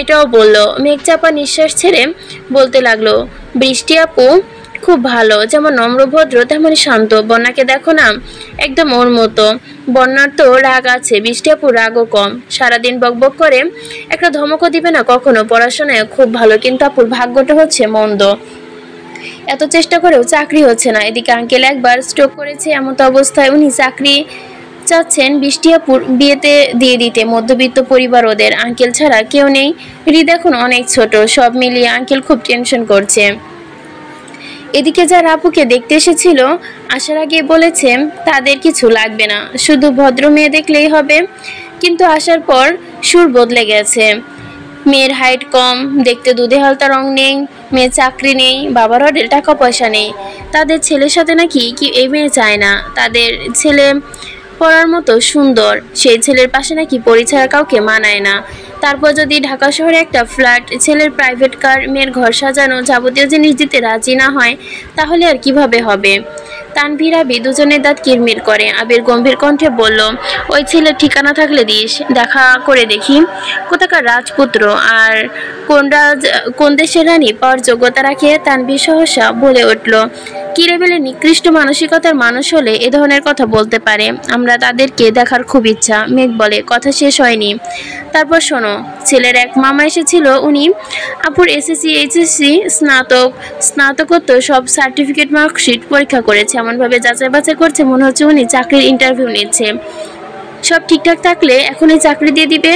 এটাও বলল। মেঘ চাপা নিঃশ্বাস ছেড়ে বলতে লাগলো, বৃষ্টি আপু খুব ভালো, যেমন নম্রভদ্র তেমনই শান্ত। বন্যাকে দেখো না, একদম ওর মতো। বন্যার তো রাগ আছে, বৃষ্টি আপু রাগও কম। সারাদিন বকবক করে, একটা ধমকও দিবে না কখনো। পড়াশোনায় খুব ভালো, কিন্তু আপুর ভাগ্যটা হচ্ছে মন্দ। এত চেষ্টা করেও চাকরি হচ্ছে না। এদিকে আঙ্কেল একবার স্ট্রোক করেছে, এমত অবস্থায় উনি চাকরি চাচ্ছেন বৃষ্টি আপুর বিয়েতে দিয়ে দিতে। মধ্যবিত্ত পরিবার ওদের, আঙ্কেল ছাড়া কেউ নেই। হৃদ এখন অনেক ছোট। সব মিলিয়ে আঙ্কেল খুব টেনশন করছে। এদিকে যারা আপুকে দেখতে এসেছিল আসার আগে বলেছে তাদের কিছু লাগবে না, শুধু ভদ্র মেয়ে দেখলেই হবে। কিন্তু আসার পর সুর বদলে গেছে। মেয়ের হাইট কম, দেখতে দুধে হালতা রং নেই, মেয়ের চাকরি নেই, বাবার অডেল টাকা পয়সা নেই। তাদের ছেলের সাথে নাকি কি এই মেয়ে চায় না। তাদের ছেলে পড়ার মতো সুন্দর, সেই ছেলের পাশে নাকি পরি ছাড়া কাউকে মানায় না। তারপর যদি ঢাকা শহরে একটা ফ্ল্যাট, ছেলের প্রাইভেট কার, মেয়ের ঘর সাজানো, যাবতীয় জিনিস দিতে রাজি না হয়, তাহলে আর কিভাবে হবে? তানভীর আবি দুজনের দাঁত কিরমির করে। আবির গম্ভীর কণ্ঠে বলল, ওই ছেলের ঠিকানা থাকলে দিস, দেখা করে দেখি। কোথাকার রাজপুত্র আর কোন দেশের রানী পাওয়ার যোগ্যতা রাখে? তানভীর সহসা বলে উঠল, কি লেভেলের নিকৃষ্ট মানসিকতার মানুষ হলে এ ধরনের কথা বলতে পারে? আমরা তাদেরকে দেখার খুব ইচ্ছা। মেঘ বলে, কথা শেষ হয়নি। তারপর শোনো, ছেলের এক মামা এসেছিল, উনি আপুর এসএসসি, এইচএসসি, স্নাতকোত্তর সব সার্টিফিকেট, মার্কশিট পরীক্ষা করেছে। এমনভাবে যাচাই বাছাই করছে মনে হচ্ছে উনি চাকরির ইন্টারভিউ নিচ্ছে। সব ঠিকঠাক থাকলে এখনই চাকরি দিয়ে দিবে।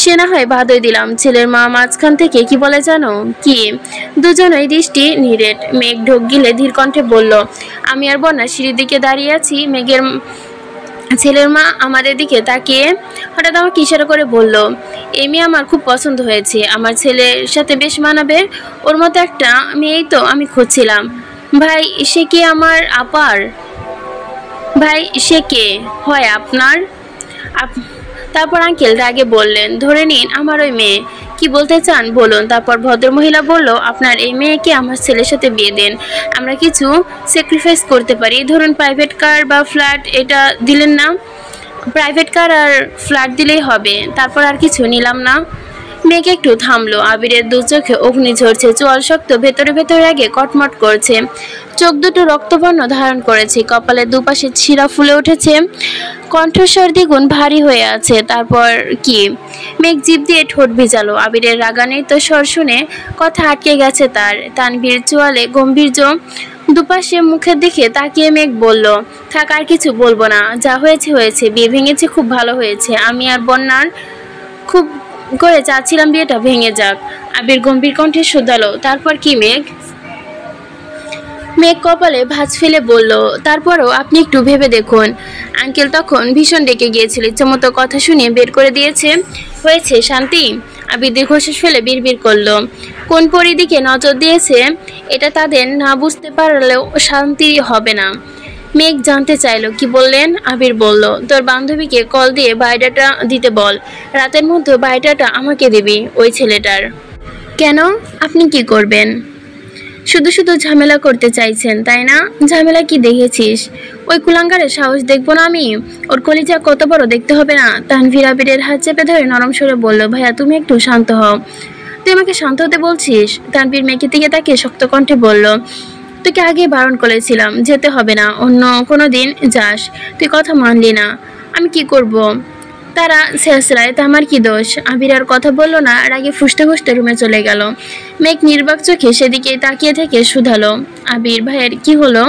সে না হয় বাদই দিলাম, ছেলের মা মাঝখান থেকে কি বলে জানো? কি? দুজনেই দৃষ্টি নিরেট। মেঘ ঢোক গিলে ধীর কণ্ঠে বলল, আমি আর বন্যা সিঁড়ির দিকে দাঁড়িয়ে আছি। ছেলের মা আমাদের দিকে তাকিয়ে হঠাৎ আমাকে ইশারা করে বলল, এই মেয়ে আমার খুব পছন্দ হয়েছে, আমার ছেলের সাথে বেশ মানাবে। ওর মতো একটা মেয়েই তো আমি খুঁজছিলাম। ভাই, সে কি আমার আপার? ভাই, সে কে হয় আপনার? তারপর আঙ্কেল রাগে বললেন, ধরে নিন আমার ওই মেয়ে। কি বলতে চান বলুন। তারপর ভদ্রমহিলা বলল, আপনার এই মেয়েকে আমার ছেলের সাথে বিয়ে দেন, আমরা কিছু স্যাক্রিফাইস করতে পারি। ধরুন প্রাইভেট কার বা ফ্ল্যাট, এটা দিলেন না? প্রাইভেট কার আর ফ্ল্যাট দিলেই হবে, তারপর আর কিছু নিলাম না। মেঘ একটু থামলো। আবিরের দু চোখে অগ্নি ঝরছে, চোয়াল শক্ত, ভেতরে ভেতরে আগে কটমট করছে। চোখ দুটো রক্তবর্ণ ধারণ করেছে, কপালের দুপাশে শিরা ফুলে উঠেছে, কণ্ঠস্বর দ্বিগুণ ভারী হয়ে আছে। তারপর কি? মেঘ জিভ দিয়ে ঠোঁট ভিজালো। আবিরের রাগান্বিত স্বর শুনে কথা আটকে গেছে তার। তানভীর চোয়ালে গম্ভীর্য, দুপাশে মুখের দিকে তাকিয়ে মেঘ বলল, থাক, আর কিছু বলবো না, যা হয়েছে হয়েছে। বিয়ে ভেঙেছে, খুব ভালো হয়েছে। আমি আর বন্যার খুব করে চাচ্ছিলাম বিয়েটা ভেঙে যাক। আবির গম্ভীর কণ্ঠে শোধালো, তারপর কি মেঘ? মেঘ কপালে ভাঁজ ফেলে বলল, তারপরও আপনি একটু ভেবে দেখুন। আঙ্কেল তখন ভীষণ ডেকে গিয়েছিল, ইচ্ছামতো কথা শুনিয়ে বের করে দিয়েছে। হয়েছে শান্তি? আবির দীর্ঘশ্বাস ফেলে বিড়বিড় করলো। কোন পরিদিকে নজর দিয়েছে এটা তাদের না বুঝতে পারলেও শান্তি হবে না। মেঘ জানতে চাইলো, কি বললেন? আবির বলল, তোর বান্ধবীকে কল দিয়ে বায়োডাটা দিতে বল। রাতের মধ্যে বায়োডাটা আমাকে দিবি, ওই ছেলেটার। কেন? আপনি কি করবেন? শুধু শুধু ঝামেলা করতে চাইছেন তাই না? ঝামেলা কি দেখেছিস? ওই কুলাঙ্গারের সাহস দেখবো না আমি? ওর কলিজা কত বড় দেখতে হবে না? তানভীর আবিরের হাত চেপে ধরে নরম স্বরে বলল, ভাইয়া তুমি একটু শান্ত হও। তুই আমাকে শান্ত হতে বলছিস? তানভীর মেঘের দিকে তাকিয়ে শক্ত কণ্ঠে বলল, তোকে আগে বারণ করেছিলাম যেতে হবে না, অন্য কোনো দিন যাস, তুই কথা মানলি না। আমি কি করব? তারা শেষরায়, তা আমার কি দোষ? আবির আর কথা বললো না, রাগে ফুসতে ফুসতে রুমে চলে গেল। মেঘ নির্বাক চোখে সেদিকে তাকিয়ে থেকে শুধালো, আবির ভাইয়ের কি হলো?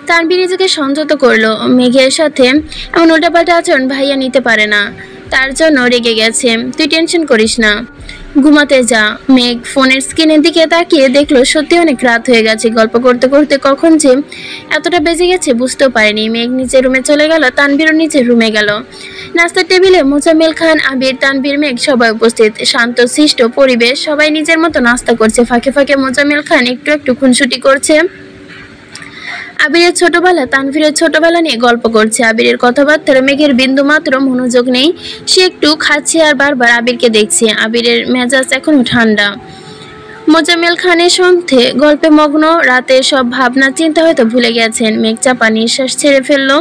তানভীর নিজেকে সংযত করলো। মেঘের সাথে এমন উল্টাপাল্টা আচরণ ভাইয়া নিতে পারে না, তার জন্য রেগে গেছে। তুই টেনশন করিস না, ঘুমাতে যা। মেঘ ফোনের স্ক্রিনের দিকে তাকিয়ে দেখলো সত্যি অনেক রাত হয়ে গেছে। গল্প করতে করতে কখন যে এতটা বেজে গেছে বুঝতেও পারেনি। মেঘ নিচের রুমে চলে গেল, তানভীরও নিচের রুমে গেল। নাস্তার টেবিলে মোজাম্মেল খান, আবির, তানভীর, মেঘ সবাই উপস্থিত। শান্ত সৃষ্ট পরিবেশ, সবাই নিজের মতো নাস্তা করছে। ফাঁকে ফাঁকে মোজাম্মেল খান একটু একটু খুনসুটি করছে। আবিরের ছোটবেলা, তানভীরের ছোটবেলা নিয়ে গল্প করছে। আবিরের কথাবার্তার মেঘের বিন্দু মাত্র মনোযোগ নেই। সে একটু খাচ্ছে আর বারবার আবিরকে দেখছে। আবিরের মেজাজ এখনো ঠান্ডা। মোজাম্মেল খানের সঙ্গে গল্পে মগ্ন, রাতে সব ভাবনা চিন্তা হয়তো ভুলে গেছেন। মেঘ চাপা নিঃশ্বাস ছেড়ে ফেলল।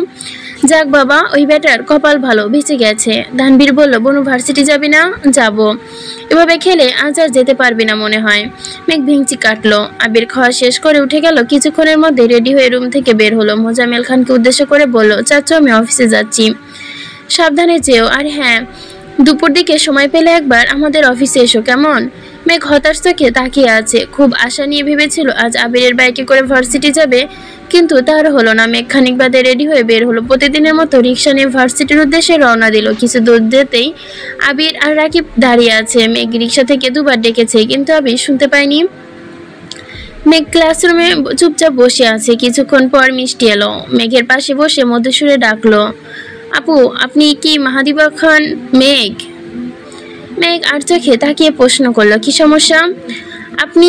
যাক বাবা, ওই বেটার কপাল ভালো, বেঁচে গেছে। দানবীর বলল, বনু ভার্সিটি যাবি না? যাব। এভাবে খেলে আজ আর যেতে পারবি না মনে হয়। মেঘ ভেঙচি কাটলো। আবির খাওয়া শেষ করে উঠে গেল। কিছুক্ষণের মধ্যে রেডি হয়ে রুম থেকে বের হলো। মোজাম্মেল খানকে উদ্দেশ্য করে বলল, চাচ্চু আমি অফিসে যাচ্ছি, সাবধানে যেও। আর হ্যাঁ, দুপুর দিকে সময় পেলে একবার আমাদের অফিসে এসো, কেমন? মেঘ হতাশ চোখে তাকিয়ে আছে। খুব আশা নিয়ে ভেবেছিল আজ আবিরের বাইকে করে ভার্সিটি যাবে, কিন্তু তার হলো না। মেঘ খানিক বাদে রেডি হয়ে বের হলো। প্রতিদিনের মতো রিক্সা নিয়ে ভার্সিটির উদ্দেশ্যে রওনা দিল। কিছু দূর যেতেই আবির আর রাকিব দাঁড়িয়ে আছে। মেঘ রিক্সা থেকে দুবার ডেকেছে, কিন্তু আবির শুনতে পায়নি। মেঘ ক্লাসরুমে চুপচাপ বসে আছে। কিছুক্ষণ পর মিষ্টি এলো। মেঘের পাশে বসে মধুসূরে ডাকলো, আপু, আপনি কি মাহাদিবা খান? মেঘ মেঘ আর চোখে তাকিয়ে প্রশ্ন করলো, কি সমস্যা? আপনি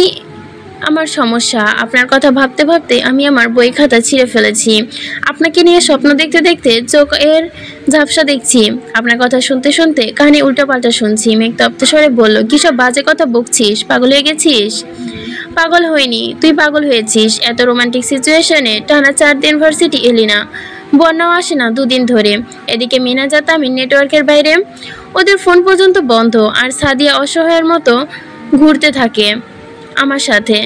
আমার সমস্যা, আপনার কথা ভাবতে ভাবতে আমি আমার বই খাতা ছিঁড়ে ফেলেছি। আপনাকে নিয়ে স্বপ্ন দেখতে দেখতে চোখের ঝাপসা দেখছি। আপনার কথা শুনতে শুনতে কানে উল্টাপাল্টা শুনছি। মেঘ তপ্ত স্বরে বলল, কি সব বাজে কথা বকছিস? পাগল হয়ে গেছিস? পাগল হয়নি, তুই পাগল হয়েছিস। এত রোমান্টিক সিচুয়েশনে টানা 4 দিন ভার্সিটি এলি না, বন্যাও আসে না 2 দিন ধরে। এদিকে মিনাজা তামিম নেটওয়ার্কের বাইরে, ওদের ফোন পর্যন্ত বন্ধ। আর সাদিয়া অসহায়ের মতো ঘুরতে থাকে আমার সাথে।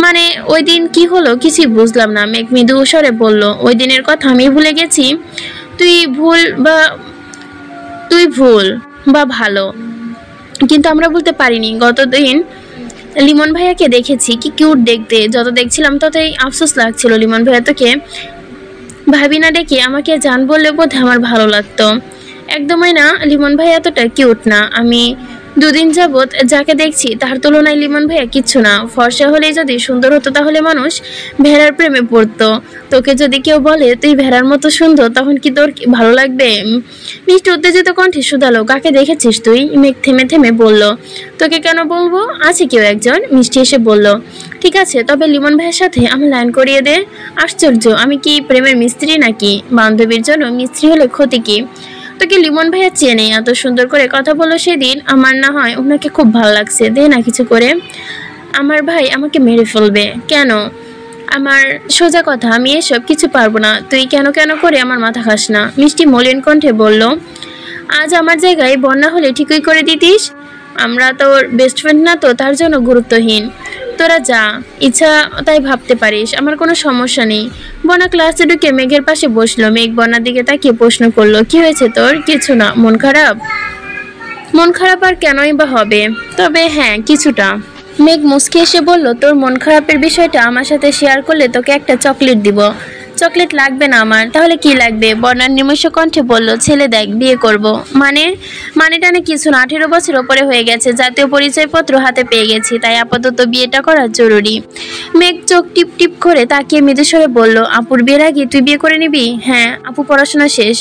মানে ওই দিন কি হলো কিছুই বুঝলাম না। মেঘ মৃদু স্বরে বলল, ওই দিনের কথা আমি ভুলে গেছি। তুই ভুল বা ভালো, কিন্তু আমরা বলতে পারিনি। গতদিন লিমন ভাইয়াকে দেখেছি, কি কিউট দেখতে। যত দেখছিলাম ততই আফসোস লাগছিল লিমন ভাইয়া তোকে ভাবি না ডেকে আমাকে জান বললে বোধহয় আমার ভালো লাগতো। একদমই না, লিমন ভাই এতটা কিউট না। আমি 2 দিন যাবৎ যাকে দেখছি তার তুলনায় লিমন ভাইয়া কিচ্ছু না। ফর্সা হলেই যদি সুন্দর হতো তাহলে মানুষ ভেড়ার প্রেমে পড়তো। তোকে যদি কেউ বলে তুই ভেড়ার মতো সুন্দর, তখন কি তোর ভালো লাগবে? মিষ্টি উত্তেজিত কণ্ঠে শুধালো, কাকে দেখেছিস তুই? মেঘ থেমে থেমে বলল, তোকে কেন বলবো, আছে কেউ একজন। মিষ্টি এসে বলল, ঠিক আছে, তবে লিমন ভাইয়ের সাথে আমার লাইন করিয়ে দে। আশ্চর্য, আমি কি প্রেমের মিস্ত্রি নাকি? বান্ধবীর জন্য মিস্ত্রি হলে ক্ষতি কি? তোকে লিমন ভাইয়া চেনে, এত সুন্দর করে কথা বলো সেদিন। আমার না হয় ওনাকে খুব ভালো লাগছে, দে না কিছু করে। আমার ভাই আমাকে মেরে ফেলবে। কেন? আমার সোজা কথা, আমি এসব কিছু পারবো না। তুই কেন কেন করে আমার মাথা খাস না। মিষ্টি মলিন কণ্ঠে বলল, আজ আমার জায়গায় বন্যা হলে ঠিকই করে দিতিস। আমরা তোর বেস্ট ফ্রেন্ড না তো, তার জন্য গুরুত্বহীন। তোরা যা ইচ্ছা তাই ভাবতে পারিস, আমার কোনো সমস্যা নেই। বনা ক্লাসে ঢুকে মেঘের পাশে বসলো। মেঘ বনার দিকে তাকিয়ে প্রশ্ন করলো, কি হয়েছে তোর? কিছু না। মন খারাপ? মন খারাপ আর কেনই বা হবে, তবে হ্যাঁ কিছুটা। মেঘ মুচকি এসে বলল, তোর মন খারাপের বিষয়টা আমার সাথে শেয়ার করলে তোকে একটা চকলেট দিব। চকলেট লাগবে না আমার, তাহলে কি লাগবে? বর্ণার নিমিষ কণ্ঠে বলল, ছেলে দেখ, বিয়ে করব। মানেটা কিছু না, 18 বছর ওপরে হয়ে গেছে, জাতীয় পরিচয়পত্র হাতে পেয়ে গেছি, তাই আপাতত বিয়েটা করা জরুরি। মেঘ চোখ টিপ টিপ করে তাকিয়ে মৃদুস্বরে বলল, আপুর বিয়ের আগে তুই বিয়ে করে নিবি? হ্যাঁ, আপু পড়াশোনা শেষ,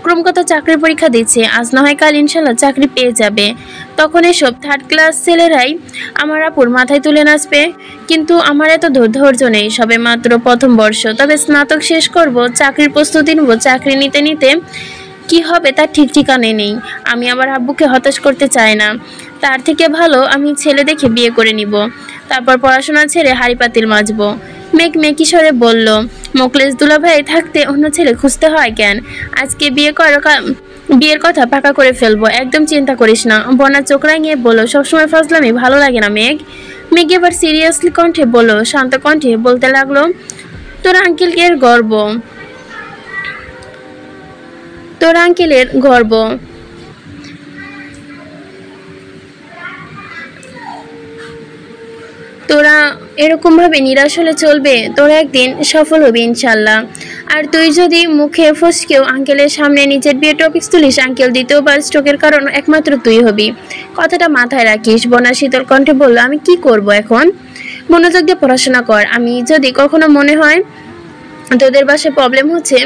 ক্রমাগত চাকরির পরীক্ষা দিচ্ছে, আজ না হয় কাল ইনশাল্লাহ চাকরি পেয়ে যাবে। তখন এসব 3rd ক্লাস ছেলেরাই আমার আপুর মাথায় তুলে নাচবে। কিন্তু আমার এত ধৈর্য নেই, সবে মাত্র প্রথম বর্ষ, তবে স্নাতক শেষ করব, চাকরির প্রস্তুতি নেব। চাকরি নিতে নিতে কি হবে তার ঠিক ঠিকানে নেই। আমি আমার আব্বুকে হতাশ করতে চাই না। তার থেকে ভালো আমি ছেলে দেখে বিয়ে করে নিব, তারপর পড়াশোনা ছেড়ে হাড়ি পাতিল মাজবো। মেঘ মেকিস্বরে বলল, মোকলেশ দুলাভাই থাকতে অন্য ছেলে খুঁজতে হয় কেন? আজকে বিয়ের কথা পাকা করে ফেলবো, একদম চিন্তা করিস না। বনা চোখ রাঙিয়ে বলল, সবসময় ফাজলামি ভালো লাগে না মেঘ। মেঘ এবার সিরিয়াসলি কণ্ঠে বলল, শান্ত কণ্ঠে বলতে লাগলো, তোর আঙ্কেলের গর্ব। তোরা এরকম ভাবে নিরাশ হলে চলবে? তোরা একদিন সফল হবি ইনশাল্লাহ। আর তুই যদি মুখে ফসকেও আঙ্কেলের সামনে নিজের বিয়ে টপিক্স তুলিস, আঙ্কেল দ্বিতীয়বার স্ট্রোকের কারণ একমাত্র তুই হবি। কথাটা মাথায় রাখিস। বনা শীতল কণ্ঠে বলল, আমি কি করব এখন? মনোযোগ দিয়ে পড়াশোনা কর। আমি যদি কখনো মনে হয় তোদের বাসায় প্রবলেম হচ্ছে,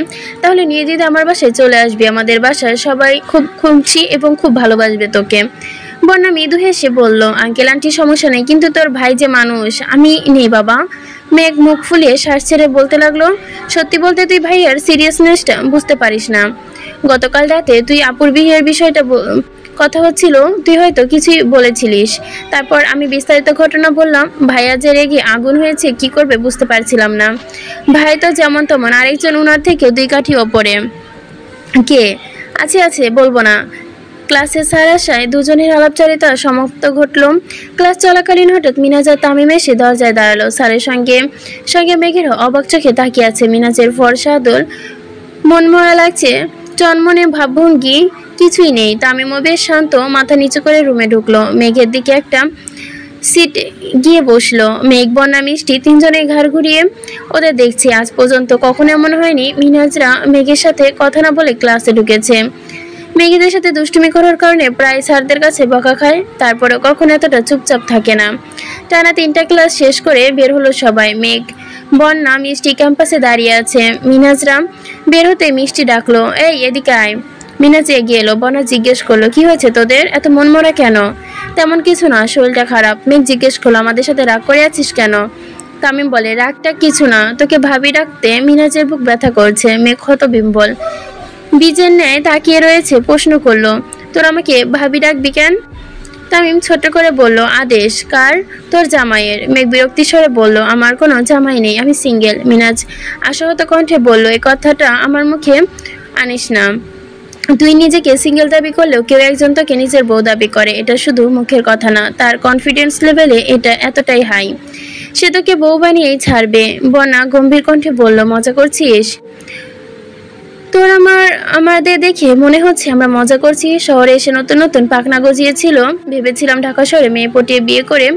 তাহলে নিয়ে যদি আমার বাসায় চলে আসবি। আমাদের বাসায় সবাই খুব খুশি এবং খুব ভালোবাসবে তোকে। বন্যা মৃদু হেসে বলল, আঙ্কেল আন্টি সমস্যা নেই, কিন্তু তোর ভাই যে মানুষ, আমি নেই বাবা। মেঘ মুখ ফুলিয়ে শ্বাস ছেড়ে বলতে লাগলো, সত্যি বলতে তুই ভাইয়ার সিরিয়াসনেসটা বুঝতে পারিস না। গতকাল রাতে তুই আপুর বিয়ের বিষয়টা কথা হচ্ছিল, তুই হয়তো কিছুই বলেছিলিস। তারপর আমি বিস্তারিত ঘটনা বললাম। ভাইয়া যে রেগে আগুন হয়েছে, কি করবে বুঝতে পারছিলাম না। ভাই তো যেমন তেমন, আরেকজন উনার থেকেও 2 কাঠি ওপরে। কে? আছে আছে, বলবো না। ক্লাসে স্যার আসায় দুজনের আলাপচারিতা সমাপ্ত ঘটল। ক্লাস চলাকালীন হঠাৎ মিনাজ আর তামিম এসে দরজায় দাঁড়ালো। স্যারের সঙ্গে সঙ্গে মেঘেরও অবাক চোখে তাকিয়ে আছে। মিনাজের ফর্সা আদল, মনমরা লাগছে, চনমনে ভাবভঙ্গি কিছুই নেই। তামিমও বেশ শান্ত, মাথা নিচু করে রুমে ঢুকলো। মেঘের দিকে একটা সিট গিয়ে বসলো। মেঘ, বন্যা, মিষ্টি তিনজনে ঘাড় ঘুরিয়ে ওদের দেখছে। আজ পর্যন্ত কখনো এমন হয়নি মিনাজরা মেঘের সাথে কথা না বলে ক্লাসে ঢুকেছে। মেঘেদের সাথে দুষ্টুমি করার কারণে প্রায় স্যারদের কাছে বকা খায়, তারপরেও কখনো এতটা চুপচাপ থাকে না। টানা 3টা ক্লাস শেষ করে বের হলো সবাই। মেঘ, বন্যা, মিষ্টি ক্যাম্পাসে দাঁড়িয়ে আছে। মিনাজরা বের হতে মিষ্টি ডাকলো, এই এদিকে আয়। মিনাজ এগিয়ে এলো। বন্যা জিজ্ঞেস করলো, কি হয়েছে তোদের, এত মনমরা কেন? তেমন কিছু না, শরীরটা খারাপ। মেঘ জিজ্ঞেস করলো, আমাদের সাথে রাগ করে আছিস কেন? তামিম বলে, রাগটা কিছু না, তোকে ভাবি ডাকতে মিনাজের বুক ব্যথা করছে। মেঘ হতবিহ্বল বীজের ন্যায় তাকিয়ে রয়েছে। প্রশ্ন করলো, তোর আমাকে ভাবি ডাকবি কেন? তামিম ছোট করে বলল, আদেশ। কার? তোর জামাইয়ের। মেঘ বিরক্তি স্বরে বলল, আমার কোনো জামাই নেই, আমি সিঙ্গেল। মিনাজ আশাহত কণ্ঠে বলল, এই কথাটা আমার মুখে আনিস না। তুই নিজেকে সিঙ্গেল দাবি করলেও কেউ একজন তোকে নিজের বউ দাবি করে। এটা শুধু মুখের কথা না, তার কনফিডেন্স লেভেলে এটা এতটাই হাই। সে তোকে বউ বানিয়েই ছাড়বে। বনা গম্ভীর কণ্ঠে বলল, মজা করছিস? তোর আমাদের দেখে মনে হচ্ছে আমরা মজা করছি। শহরে এসে নতুন নতুন পাখনা গজিয়েছিল। ভেবেছিলাম ঢাকা শহরে মেয়ে পটিয়ে বিয়ে করে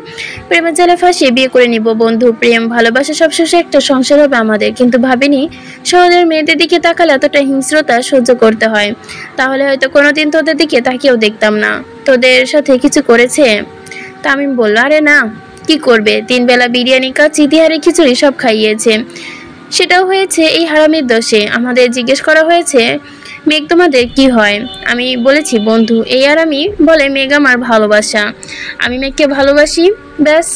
প্রেমের জালে ফাঁসিয়ে বিয়ে করে নিব। বন্ধু, প্রেম, ভালোবাসা সব শেষে একটা সংসার হবে আমাদের। কিন্তু ভাবিনি শহরের মেয়েদের দিকে তাকালে এতটা হিংস্রতা সহ্য করতে হয়। তাহলে হয়তো কোনোদিন তোদের দিকে তাকিয়েও দেখতাম না। তোদের সাথে কিছু করেছে? তামিম বলল, আরে না, কি করবে? 3 বেলা বিরিয়ানি, কাচ্চি, তিহারি, খিচুড়ি সব খাইয়েছে। সেটাও হয়েছে এই হারামির দোষে। আমাদের জিজ্ঞেস করা হয়েছে, মেঘ তোমাদের কি হয়? আমি বলেছি বন্ধু। এই আর আমি বলে, মেঘ আমার ভালোবাসা, আমি মেঘকে ভালোবাসি, ব্যাস।